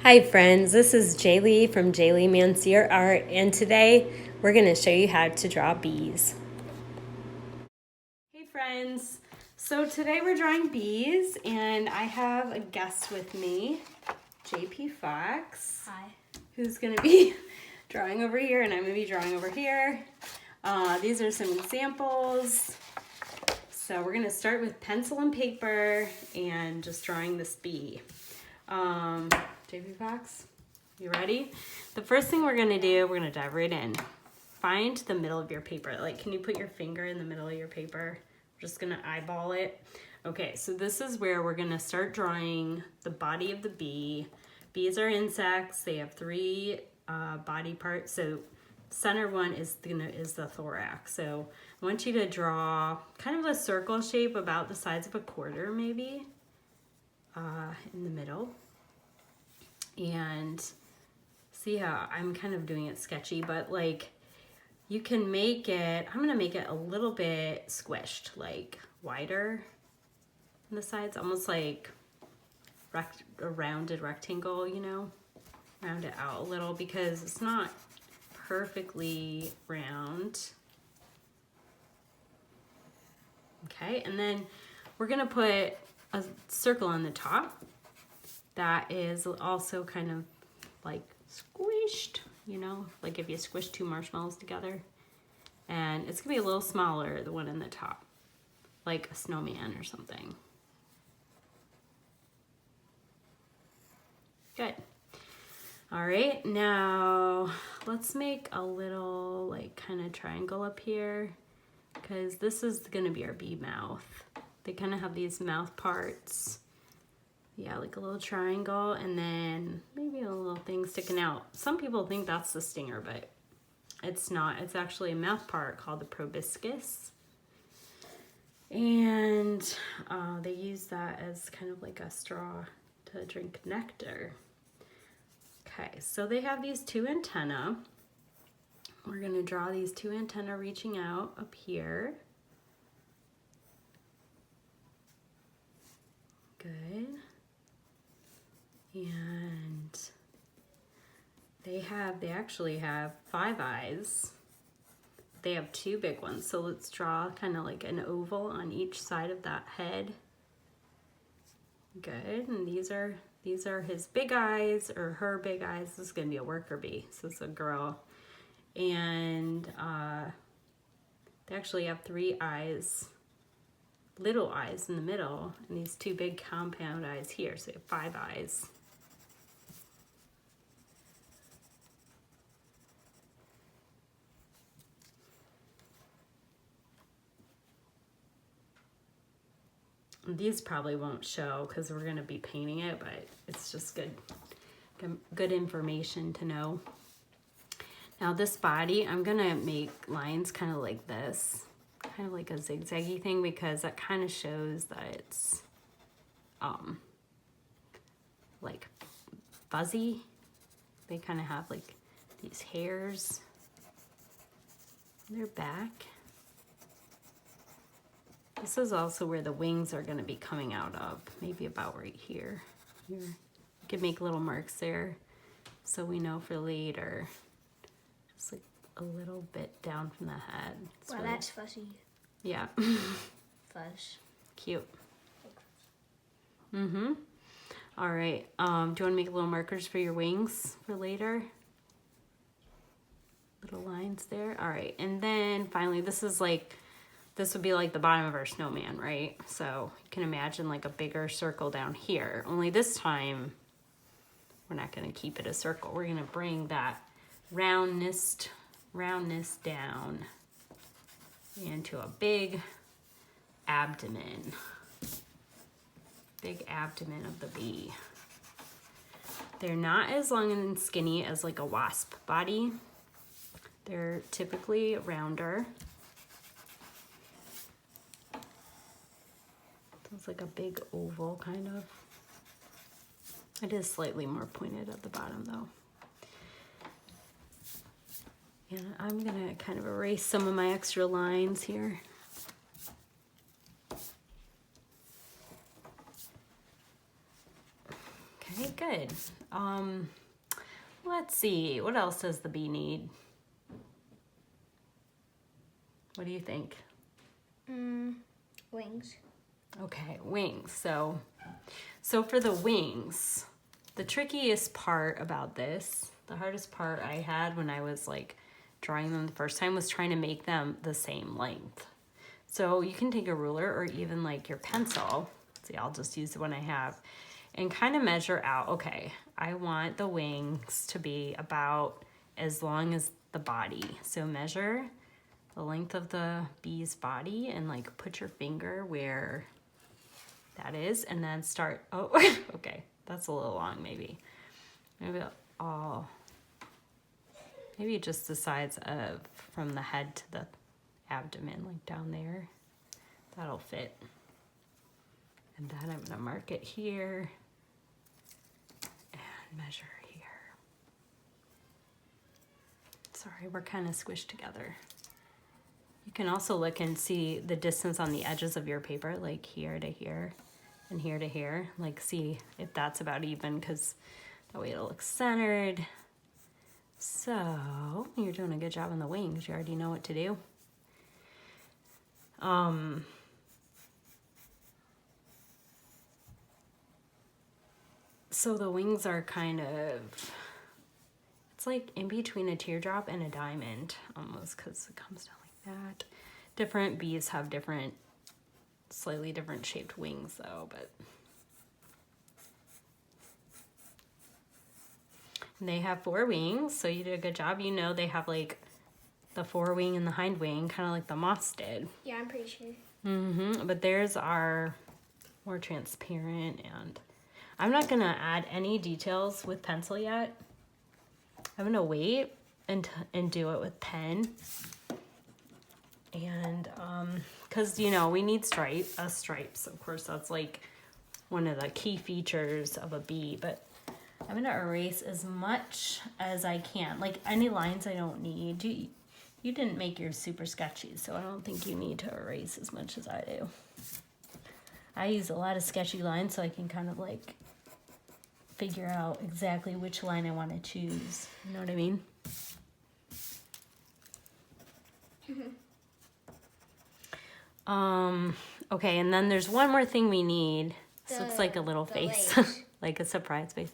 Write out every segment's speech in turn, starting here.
Hi friends, this is Jaylee from Jaylee Mancier Art, and today we're going to show you how to draw bees. Hey friends, so today we're drawing bees and I have a guest with me, JP Fox. Hi. Who's going to be drawing over here and I'm going to be drawing over here. These are some examples. So we're going to start with pencil and paper and just drawing this bee. JP Fox, you ready? The first thing we're gonna do, we're gonna dive right in. Find the middle of your paper. Like, can you put your finger in the middle of your paper? We're just gonna eyeball it. Okay, so this is where we're gonna start drawing the body of the bee. Bees are insects. They have three body parts. So center one is the thorax. So I want you to draw kind of a circle shape about the size of a quarter, maybe, in the middle. And see how I'm kind of doing it sketchy, but like you can make it, I'm gonna make it a little bit squished, like wider on the sides, almost like a rounded rectangle, you know, round it out a little because it's not perfectly round. Okay, and then we're gonna put a circle on the top that is also kind of like squished, you know, like if you squish two marshmallows together. And it's gonna be a little smaller, the one in the top, like a snowman or something. Good. All right, now let's make a little like kind of triangle up here because this is gonna be our bee mouth. They kind of have these mouth parts. Yeah, like a little triangle and then maybe a little thing sticking out. Some people think that's the stinger, but it's not. It's actually a mouth part called the proboscis. And they use that as kind of like a straw to drink nectar. Okay, so they have these two antennae. We're gonna draw these two antennae reaching out up here. Good. And they actually have 5 eyes. They have 2 big ones. So let's draw kind of like an oval on each side of that head. Good, and these are his big eyes or her big eyes. This is gonna be a worker bee, so it's a girl. And they actually have 3 eyes, little eyes in the middle, and these 2 big compound eyes here, so you have 5 eyes. These probably won't show because we're going to be painting it, but it's just good information to know. Now this body, I'm going to make lines kind of like this, kind of like a zigzaggy thing because that kind of shows that it's like fuzzy. They kind of have like these hairs on their back. This is also where the wings are going to be coming out of, maybe about right here. You can make little marks there so we know for later. Just like a little bit down from the head. Wow, really... that's fuzzy. Yeah. Fuzz. Cute. Mm-hmm. All right. Do you want to make little markers for your wings for later? Little lines there. All right. And then finally, this would be like the bottom of our snowman, right? So you can imagine like a bigger circle down here. Only this time, we're not going to keep it a circle. We're going to bring that roundness down into a big abdomen. Big abdomen of the bee. They're not as long and skinny as like a wasp body. They're typically rounder. It's like a big oval kind of. It is slightly more pointed at the bottom though. And I'm gonna kind of erase some of my extra lines here. Okay, good. Let's see. What else does the bee need? What do you think? Wings. Okay, wings. So for the wings, the trickiest part about this, the hardest part I had when I was like drawing them the first time was trying to make them the same length. So you can take a ruler or even like your pencil. See, I'll just use the one I have and kind of measure out, okay, I want the wings to be about as long as the body. So measure the length of the bee's body and like put your finger where that is and then start, oh, okay, that's a little long maybe. Maybe just the sides of, from the head to the abdomen, like down there. That'll fit. And then I'm gonna mark it here and measure here. Sorry, we're kind of squished together. You can also look and see the distance on the edges of your paper, like here to here and here to here. Like see if that's about even, because that way it'll look centered. So you're doing a good job on the wings. You already know what to do. So the wings are kind of, it's like in between a teardrop and a diamond almost, because it comes down like that. Different bees have different, slightly different shaped wings though, but and they have 4 wings, so you did a good job. You know they have like the forewing and the hind wing, kind of like the moths did. Yeah, I'm pretty sure. But theirs are more transparent, and I'm not gonna add any details with pencil yet. I'm gonna wait and do it with pen. And because you know we need stripes, of course. That's like one of the key features of a bee. But I'm gonna erase as much as I can. Like any lines I don't need. You didn't make yours super sketchy, so I don't think you need to erase as much as I do. I use a lot of sketchy lines so I can kind of like figure out exactly which line I want to choose. You know what I mean? Okay, and then there's one more thing we need. This looks like a little face, like a surprise face.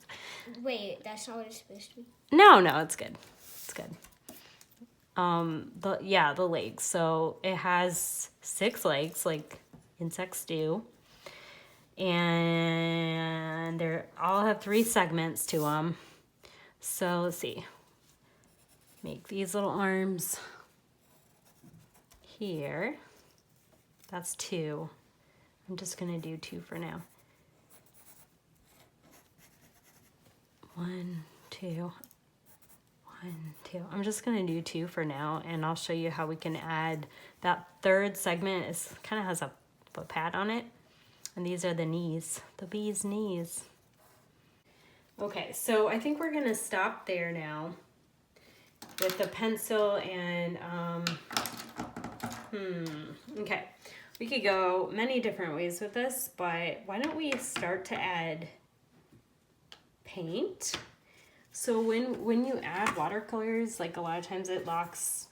Wait, that's not what it's supposed to be? No, it's good. It's good. The legs. So it has 6 legs, like insects do. And they all have 3 segments to them. So let's see. Make these little arms here. That's 2. I'm just gonna do 2 for now. 1, 2. 1, 2. I'm just gonna do 2 for now, and I'll show you how we can add that 3rd segment. Is kind of has a foot pad on it, and these are the knees, the bee's knees. Okay, so I think we're gonna stop there now with the pencil and okay, we could go many different ways with this, but why don't we start to add paint? So when you add watercolors, like a lot of times it locks,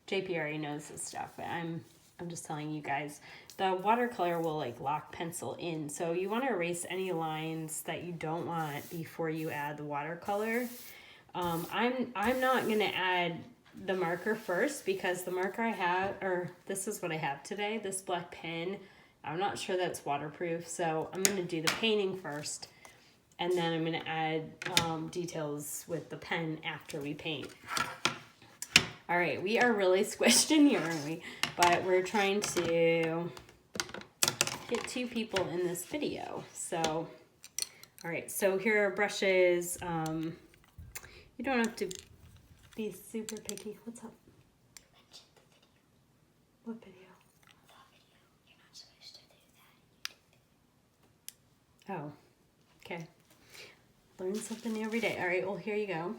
JP already knows this stuff, but I'm just telling you guys, the watercolor will like lock pencil in. So you want to erase any lines that you don't want before you add the watercolor. I'm not gonna add the marker first because the marker I have, or this is what I have today, this black pen, I'm not sure that's waterproof, so I'm gonna do the painting first, and then I'm gonna add details with the pen after we paint. All right, we are really squished in here, aren't we? But we're trying to get 2 people in this video. So, all right, so here are brushes. You don't have to be super picky. What's up? You mentioned the video. What video? That video. You're not supposed to do that. Oh, okay. Learn something new every day. All right, well, here you go.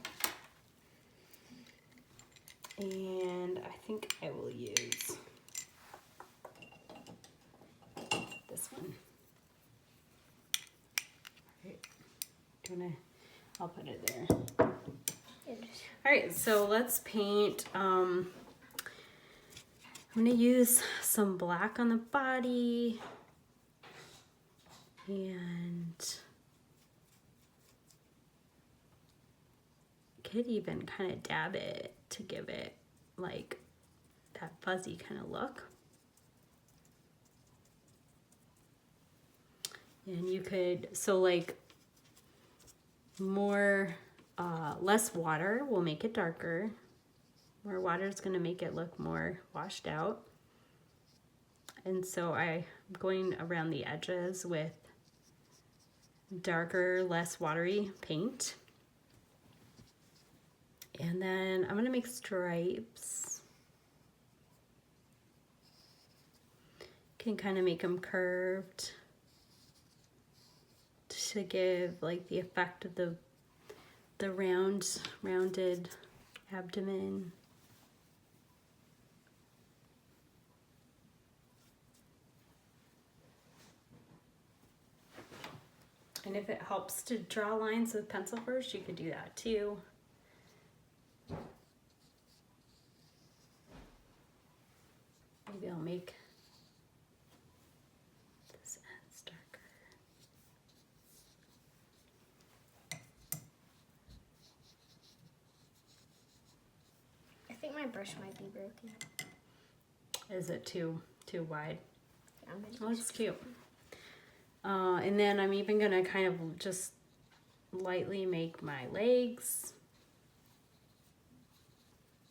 And I think I will use this one. All right. I'll put it there. It is. All right, so let's paint. I'm gonna use some black on the body, and could even kind of dab it to give it like that fuzzy kind of look. And you could, so like more, less water will make it darker. More water is going to make it look more washed out. And so I'm going around the edges with darker, less watery paint. And then I'm going to make stripes. Can kind of make them curved to give like the effect of the rounded abdomen. And if it helps to draw lines with pencil first, you could do that too. Maybe I'll make this ends darker. I think my brush might be broken. Is it too wide? Yeah, I'm Oh, gonna it's cute. And then I'm even gonna kind of just lightly make my legs.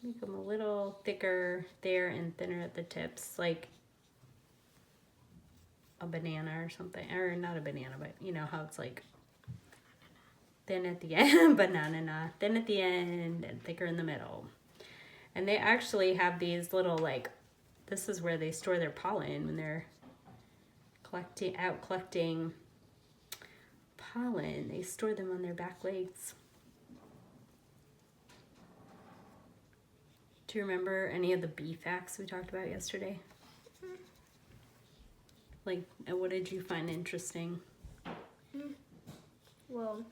Make them a little thicker there and thinner at the tips, like a banana or something. Or not a banana, but you know how it's like thin at the end, banana, thin at the end and thicker in the middle. And they actually have these little like, this is where they store their pollen when they're collecting pollen. They store them on their back legs. Do you remember any of the bee facts we talked about yesterday? Like, what did you find interesting? Well,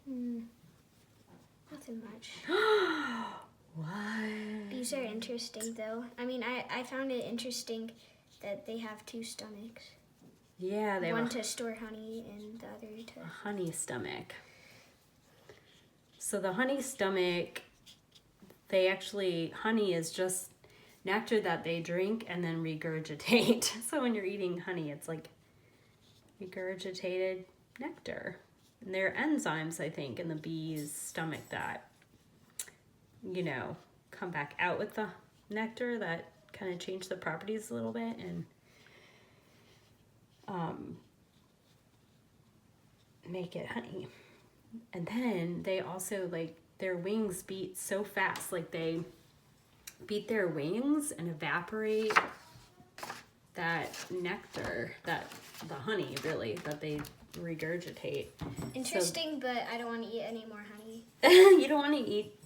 nothing much. What? These are interesting, though. I mean, I found it interesting that they have two stomachs. Yeah, they One have to store honey and the other a to... honey stomach. So the honey stomach, honey is just nectar that they drink and then regurgitate. So when you're eating honey, it's like regurgitated nectar. And there are enzymes, I think, in the bee's stomach that, you know, come back out with the nectar that kind of change the properties a little bit and make it honey. And then they also, like, their wings beat so fast, like they beat their wings and evaporate that nectar, that the honey really, that they regurgitate. Interesting, but I don't want to eat any more honey. You don't want to eat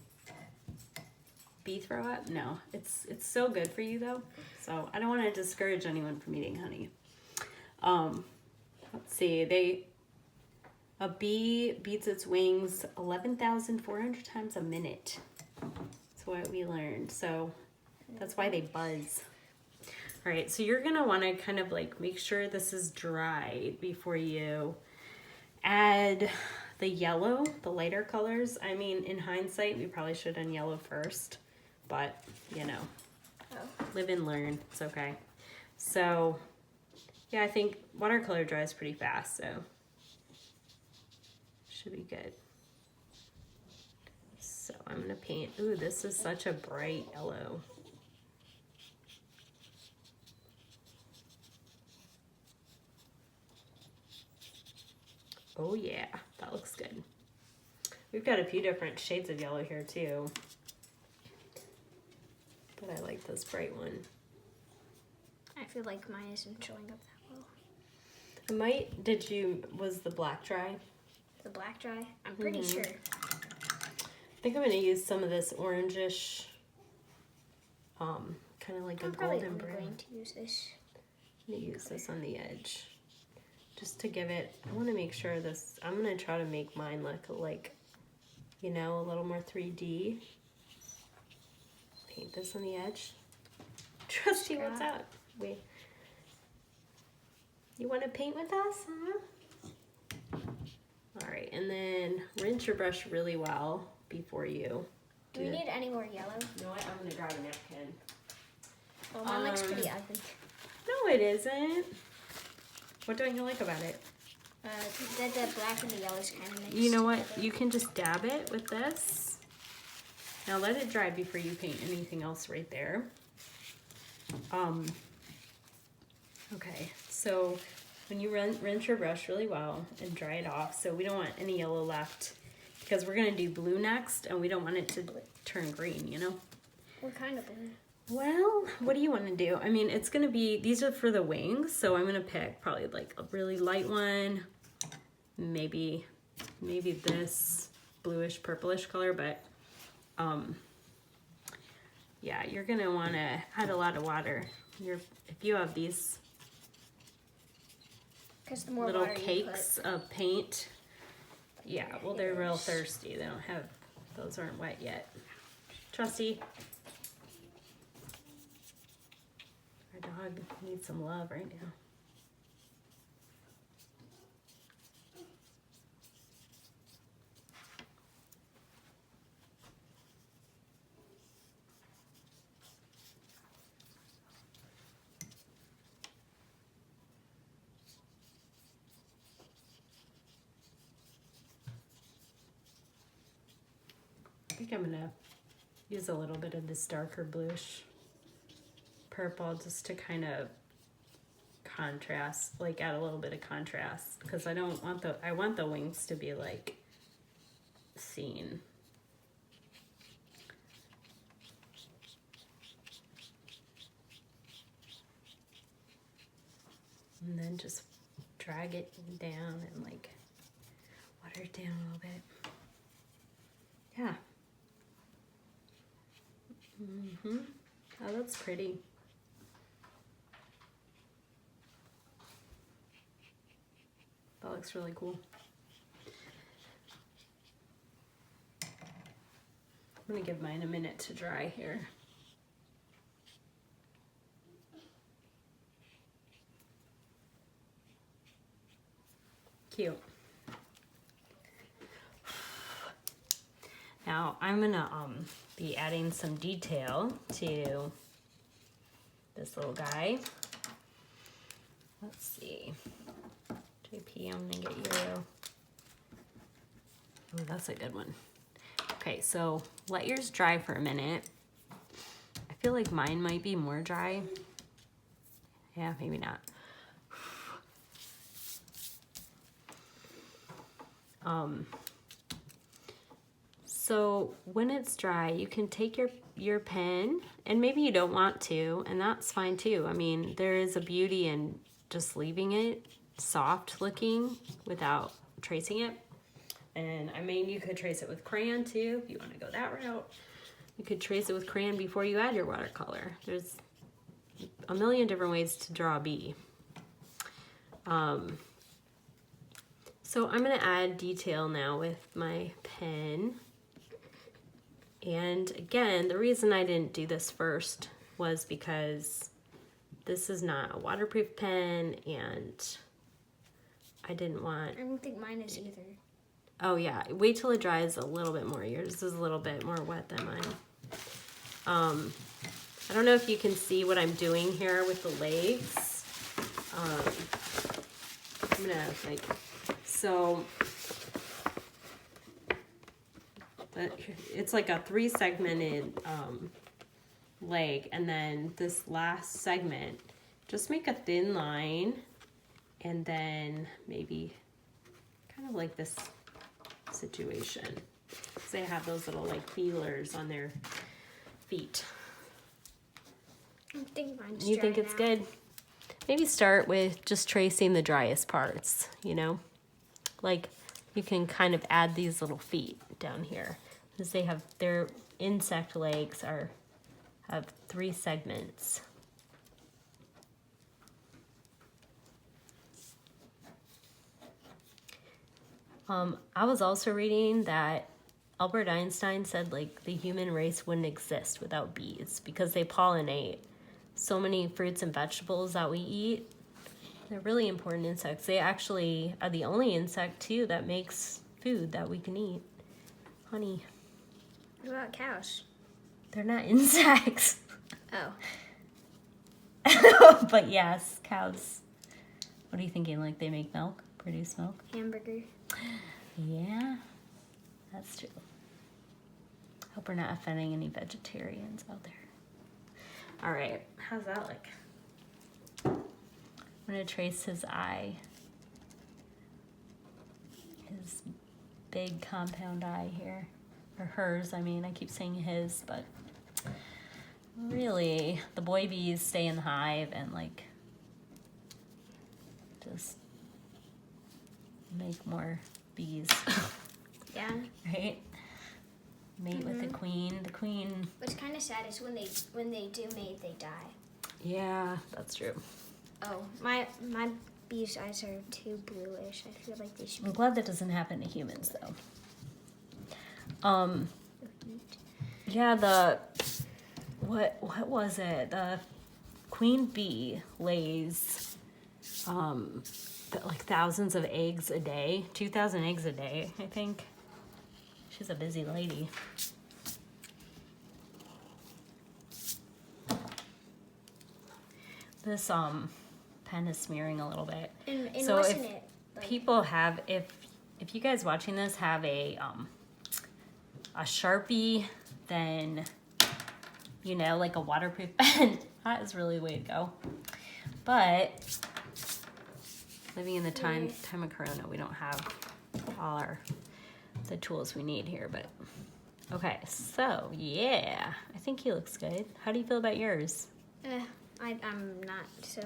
bee throw up? No, it's so good for you though. So I don't want to discourage anyone from eating honey. Let's see, a bee beats its wings 11,400 times a minute. That's what we learned. So that's why they buzz. All right, so you're gonna want to kind of like make sure this is dry before you add the yellow, the lighter colors. I mean, in hindsight, we probably should have done yellow first, but you know, live and learn. It's okay. So yeah, I think watercolor dries pretty fast, so should be good. So I'm gonna paint. Ooh, this is such a bright yellow. Oh yeah, that looks good. We've got a few different shades of yellow here too, but I like this bright one. I feel like mine isn't showing up that well. Was the black dry? The black dry? I'm pretty sure. I think I'm gonna use some of this orangish, kind of like I'm a probably golden only brown. going to use this. I'm gonna use this on the edge. just to give it, I want to make sure this, I'm going to try to make mine look like, you know, a little more 3D. Paint this on the edge. Trusty, what's up? Wait. You want to paint with us, huh? All right, and then rinse your brush really well before you Do we need any more yellow? You know what? I'm gonna grab a napkin. Oh, mine looks pretty ugly. No, it isn't. What don't you like about it? The black and the yellow is kind of mixed. You know what? together. You can just dab it with this. Now let it dry before you paint anything else right there. Okay, so when you rinse your brush really well and dry it off, so we don't want any yellow left because we're gonna do blue next and we don't want it to turn green, you know? What kind of blue? Well, what do you want to do? I mean, it's gonna be, these are for the wings, so I'm gonna pick probably like a really light one, maybe this bluish purplish color, but yeah, you're gonna want to add a lot of water. If you have these Because the more little water cakes of paint, yeah, well, they're real Yes. thirsty. They don't have, those aren't wet yet. Trusty. Our dog needs some love right now. I think I'm gonna use a little bit of this darker bluish purple just to kind of contrast, like add a little bit of contrast, because I don't want I want the wings to be like seen. And then just drag it down and like water it down a little bit. Yeah. Oh, that's pretty. That looks really cool. I'm gonna give mine a minute to dry here. Cute. Now I'm gonna be adding some detail to this little guy. Let's see. JP, I'm gonna get you. Oh, that's a good one. Okay, so let yours dry for a minute. I feel like mine might be more dry. Yeah, maybe not. So when it's dry, you can take your pen, and maybe you don't want to, and that's fine too. I mean, there is a beauty in just leaving it soft looking without tracing it. And I mean, you could trace it with crayon too, if you want to go that route. You could trace it with crayon before you add your watercolor. There's a million different ways to draw a bee. So I'm gonna add detail now with my pen. And again, the reason I didn't do this first was because this is not a waterproof pen, and I didn't want... I don't think mine is either. Oh yeah, wait till it dries a little bit more. Yours is a little bit more wet than mine. I don't know if you can see what I'm doing here with the legs. I'm gonna like, so it's like a 3-segmented leg, and then this last segment, just make a thin line, and then maybe kind of like this situation. So they have those little like feelers on their feet. I think mine's You dry think it's now. good? Maybe start with just tracing the driest parts, you know? Like you can kind of add these little feet down here, because they have, their insect legs have 3 segments. I was also reading that Albert Einstein said like the human race wouldn't exist without bees because they pollinate so many fruits and vegetables that we eat. They're really important insects. They actually are the only insect too that makes food that we can eat. Honey. What about cows? They're not insects. Oh. But yes, cows. What are you thinking? Like they make milk? Produce milk? Hamburger. Yeah, that's true. Hope we're not offending any vegetarians out there. All right, how's that like? I'm gonna trace his eye. His big compound eye here. Or hers, I mean. I keep saying his, but really, the boy bees stay in the hive and like just make more bees. Yeah. Right? Mate with the queen. The queen. What's kind of sad is when they do mate, they die. Yeah, that's true. Oh, my bees' eyes are too bluish. I feel like they should I'm be. glad that doesn't happen to humans though. Yeah, what was it? The queen bee lays like thousands of eggs a day. 2,000 eggs a day, I think. She's a busy lady. This pen is smearing a little bit. And So wasn't if it? Like, people have, if you guys watching this have a Sharpie, then you know, like a waterproof pen, that is really the way to go. But living in the time of Corona, we don't have all the tools we need here. But okay, so yeah, I think he looks good. How do you feel about yours? I'm not so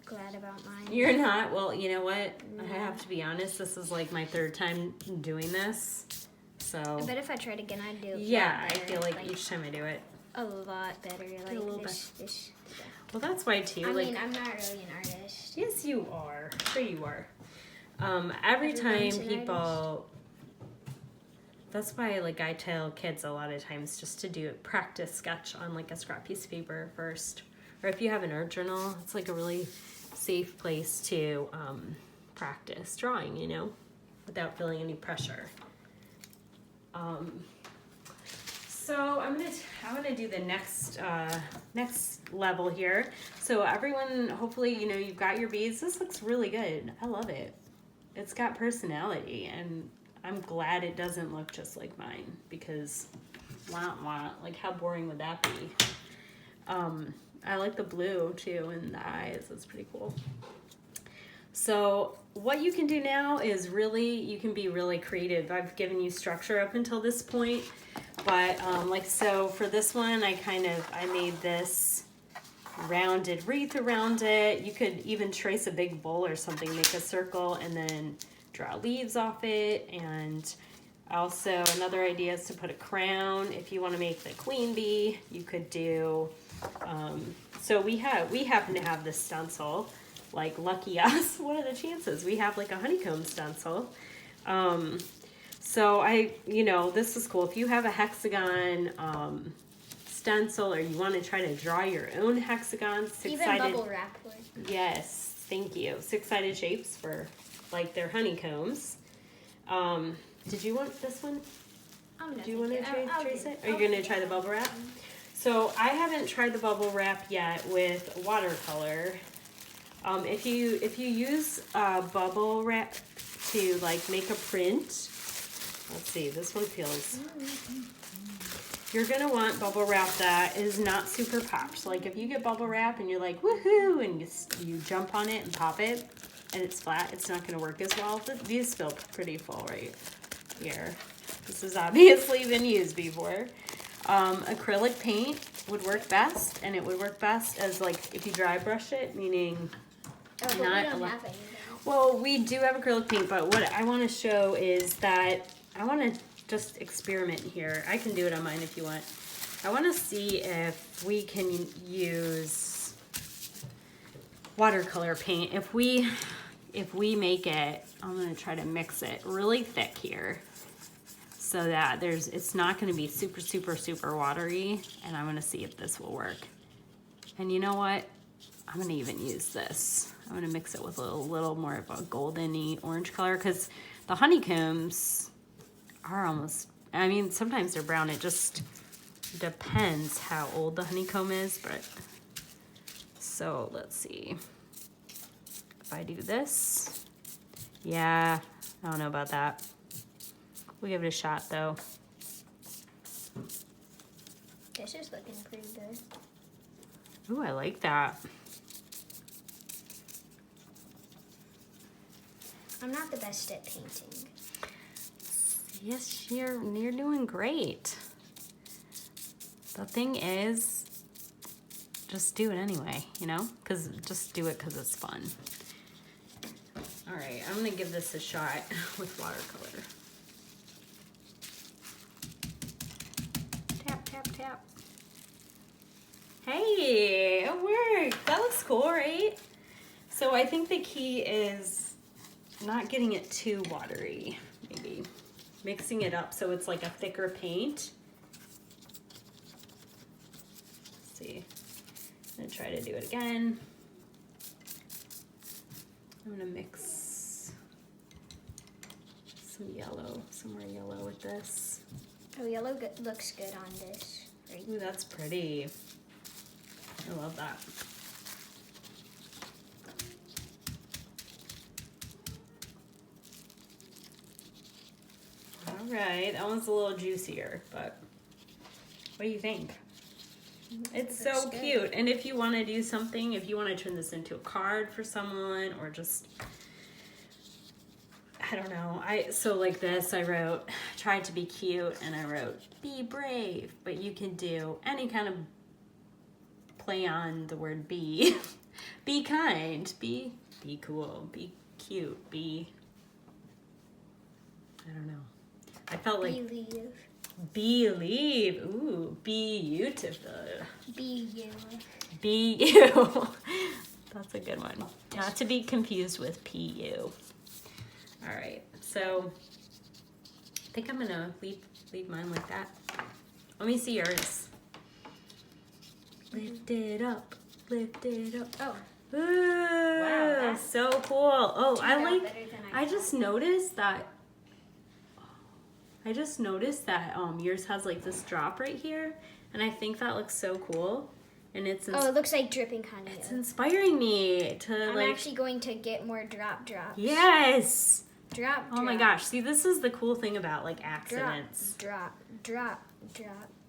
glad about mine. You're not? Well, you know what? I have to be honest. This is like my third time doing this. So I bet if I tried again, I'd do it. yeah, I better, feel like each time I do it. a lot better. Like a little this. Yeah. Well, that's why too. I like, mean, I'm not really an artist. yes, you are. Sure, you are. Every time Everyone's an people. That's why, like, I tell kids a lot of times just to do practice sketch on like a scrap piece of paper first, or if you have an art journal, it's like a really safe place to practice drawing. You know, without feeling any pressure. So I'm gonna do the next level here. So everyone, hopefully, you know, you've got your beads. This looks really good. I love it. It's got personality, and I'm glad it doesn't look just like mine because, like how boring would that be? I like the blue too in the eyes. That's pretty cool. So what you can do now is you can be really creative. I've given you structure up until this point, but so for this one, I made this rounded wreath around it. You could even trace a big bowl or something, make a circle, and then draw leaves off it. And also another idea is to put a crown. If you want to make the queen bee, you could do, so we happen to have this stencil. Like, lucky us. What are the chances? We have like a honeycomb stencil. So this is cool. If you have a hexagon stencil, or you want to try to draw your own hexagons, Even bubble wrap would. Yes, thank you. 6-sided shapes for like their honeycombs. Did you want this one? Do you want to trace it? Are you going to try the bubble wrap? So I haven't tried the bubble wrap yet with watercolor. If you use bubble wrap to like make a print, let's see, this one feels. You're gonna want bubble wrap that is not super popped. So like if you get bubble wrap and you're like woohoo, and you jump on it and pop it, and it's flat, it's not gonna work as well. These feel pretty full right here. This has obviously been used before. Acrylic paint would work best, and it would work best as like if you dry brush it, meaning. Oh, but we don't have any. Well, we do have acrylic paint, but what I want to show is that I want to just experiment here. I can do it on mine if you want. I want to see if we can use watercolor paint. If if we make it, I'm gonna try to mix it really thick here so that it's not gonna be super, super, super watery, and I'm gonna see if this will work. And you know what? I'm gonna even use this. I'm gonna mix it with a little more of a golden-y orange color because the honeycombs are almost, I mean, sometimes they're brown. It just depends how old the honeycomb is, but so let's see. If I do this, yeah, I don't know about that. We'll give it a shot though. This is looking pretty good. Ooh, I like that. I'm not the best at painting. Yes, you're doing great. The thing is, just do it anyway, you know? Just do it because it's fun. All right, I'm gonna give this a shot with watercolor. Tap, tap, tap. Hey, it worked. That looks cool, right? So I think the key is not getting it too watery, maybe. Mixing it up so it's like a thicker paint. Let's see. I'm gonna try to do it again. I'm gonna mix some yellow, some more yellow with this. Oh, yellow looks good on this. Right? Ooh, that's pretty. I love that. All right, that one's a little juicier, but what do you think? It's so cute. And if you want to do something, if you want to turn this into a card for someone or just, I don't know. So like this, I wrote, tried to be cute, and I wrote, be brave, but you can do any kind of play on the word be. Be kind, be cool, be cute, be, I don't know. I felt like believe. Ooh, beautiful. Be you. Be you. That's a good one. Not to be confused with PU. All right, so I think I'm gonna leave mine like that. Let me see yours. Lift it up, lift it up. Oh. Ooh, Wow, that's so cool. Oh, turned out better than I just noticed that. Yours has like this drop right here, and I think that looks so cool. And it looks like dripping honey. It's inspiring me to I'm actually going to get more drops. Yes. Drop. Oh my gosh! See, this is the cool thing about like accidents. Drop.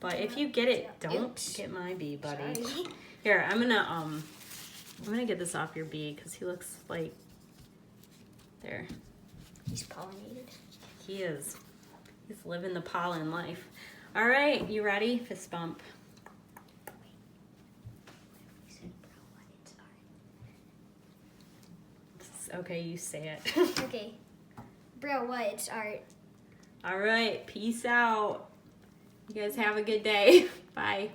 But if you get it, don't get my bee, buddy. Sorry. Here, I'm gonna get this off your bee because he looks like there. He's pollinated. He is. He's living the pollen life. All right, you ready? Fist bump. Okay, you say it. Okay. Bro, what? It's art. All right, peace out. You guys have a good day. Bye.